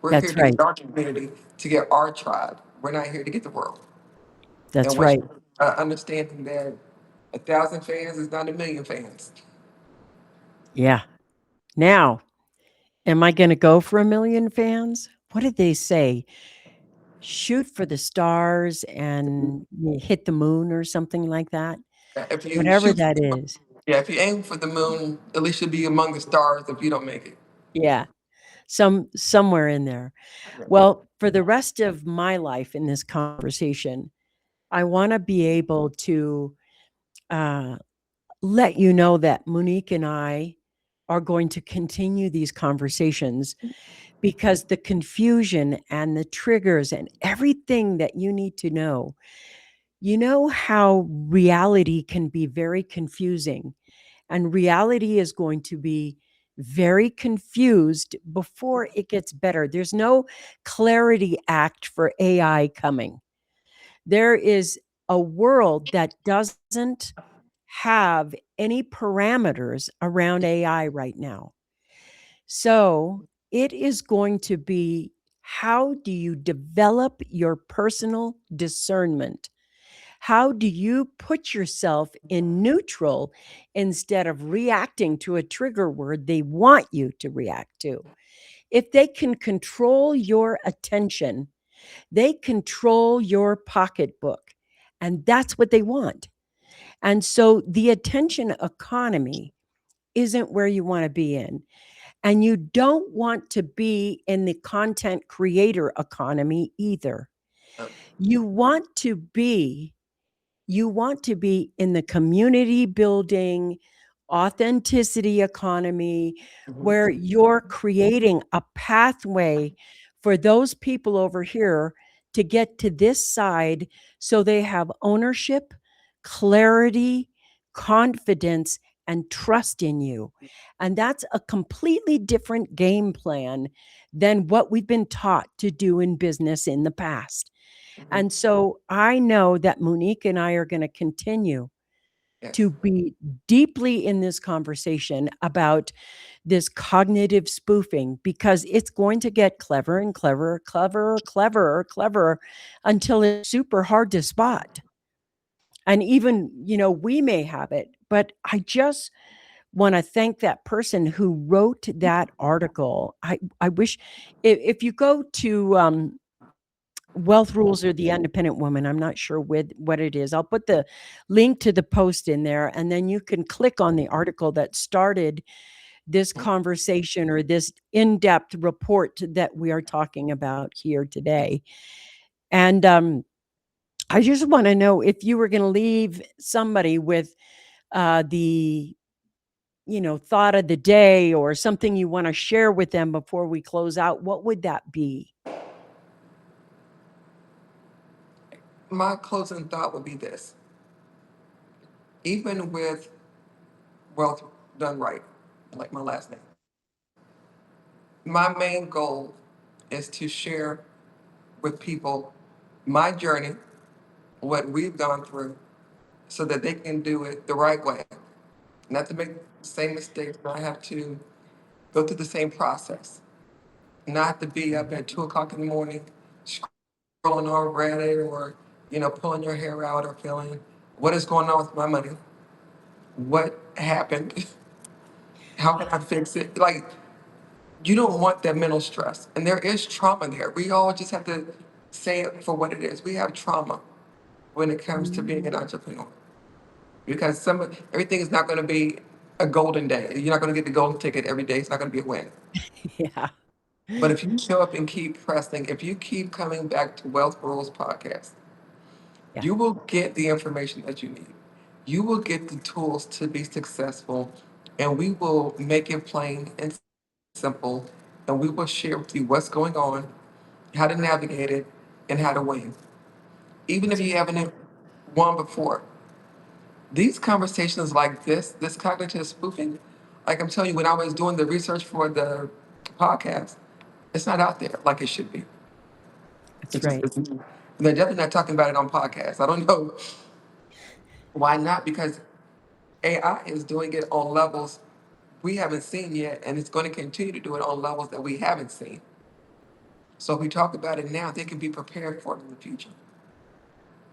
We're here
That's
to get
right.
our community, to get our tribe. We're not here to get the world. And
That's
once
right.
you understanding that 1,000 fans is not 1,000,000 fans.
Yeah. Now, am I gonna go for 1,000,000 fans? What did they say? Shoot for the stars and you hit the moon or something like that?
If you
Whatever
shoot,
that is.
yeah, if you aim for the moon, at least you'll be among the stars if you don't make it.
Yeah. Somewhere in there. Well, for the rest of my life in this conversation, I wanna be able to, uh, let you know that Monique and I are going to continue these conversations because the confusion and the triggers and everything that you need to know. You know how reality can be very confusing, and reality is going to be very confused before it gets better. There's no clarity act for AI coming. There is a world that doesn't have any parameters around AI right now. So it is going to be, how do you develop your personal discernment? How do you put yourself in neutral instead of reacting to a trigger word they want you to react to? If they can control your attention, they control your pocketbook. And that's what they want. And so the attention economy isn't where you want to be in. And you don't want to be in the content creator economy either.
Uh,
You want to be you want to be in the community building, authenticity economy,
mhm.
where you're creating a pathway for those people over here to get to this side so they have ownership, clarity, confidence, and trust in you. And that's a completely different game plan than what we've been taught to do in business in the past.
Mhm.
And so I know that Monique and I are going to continue to
Yes.
be deeply in this conversation about this cognitive spoofing because it's going to get clever and clever, clever, clever, clever until it's super hard to spot. And even, we may have it, but I just want to thank that person who wrote that article. I wish if you go to Wealth Rules or the Independent Woman. I'm not sure with what it is. I'll put the link to the post in there, and then you can click on the article that started this conversation or this in-depth report that we are talking about here today. And I just want to know if you were going to leave somebody with the thought of the day or something you want to share with them before we close out. What would that be?
My closing thought would be this: even with wealth done right, like my last name, my main goal is to share with people my journey, what we've gone through, so that they can do it the right way, not to make the same mistakes, not have to go through the same process, not to be up at 2 o'clock in the morning scrolling on Reddit or pulling your hair out or feeling what is going on with my money, what happened, how can I fix it? Like, you don't want that mental stress, and there is trauma there. We all just have to say it for what it is. We have trauma when it comes to being an entrepreneur because everything is not going to be a golden day. You're not going to get the golden ticket every day. It's not going to be a win.
Yeah.
But if you show up and keep pressing, if you keep coming back to Wealth Rules podcast,
Yeah.
you will get the information that you need. You will get the tools to be successful, and we will make it plain and simple. And we will share with you what's going on, how to navigate it, and how to win. Even if you haven't won before, these conversations like this cognitive spoofing, like I'm telling you, when I was doing the research for the podcast, it's not out there like it should be.
That's right.
They're definitely not talking about it on podcasts. I don't know why not, because AI is doing it on levels we haven't seen yet, and it's going to continue to do it on levels that we haven't seen. So if we talk about it now, they can be prepared for it in the future.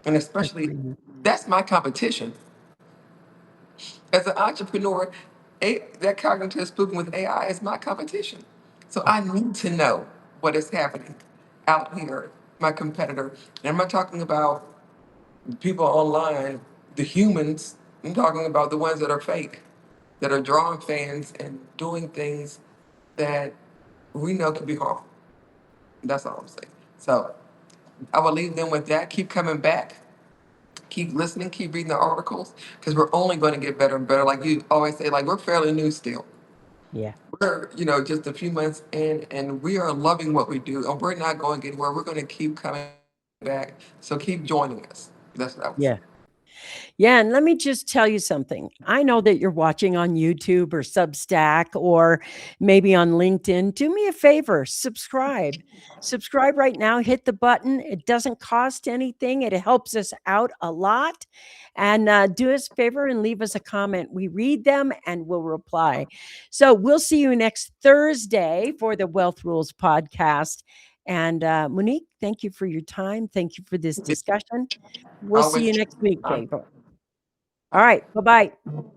And especially,
Agreed.
that's my competition. As an entrepreneur, that cognitive spoofing with AI is my competition. So
Yeah.
I need to know what is happening out here, my competitor. And I'm not talking about people online, the humans. I'm talking about the ones that are fake, that are drawing fans and doing things that we know can be harmful. That's all I'm saying. So I will leave them with that. Keep coming back. Keep listening. Keep reading the articles because we're only going to get better and better. Like you always say, like we're fairly new still.
Yeah.
We're just a few months in, and we are loving what we do, and we're not going anywhere. We're going to keep coming back. So keep joining us. That's what I would say.
Yeah. Yeah, and let me just tell you something. I know that you're watching on YouTube or Substack or maybe on LinkedIn. Do me a favor, subscribe. Subscribe right now, hit the button. It doesn't cost anything. It helps us out a lot. And do us a favor and leave us a comment. We read them and we'll reply. So we'll see you next Thursday for the Wealth Rules podcast. And Monique, thank you for your time. Thank you for this discussion. We'll see
Always.
you next week, favor. All right. Bye bye.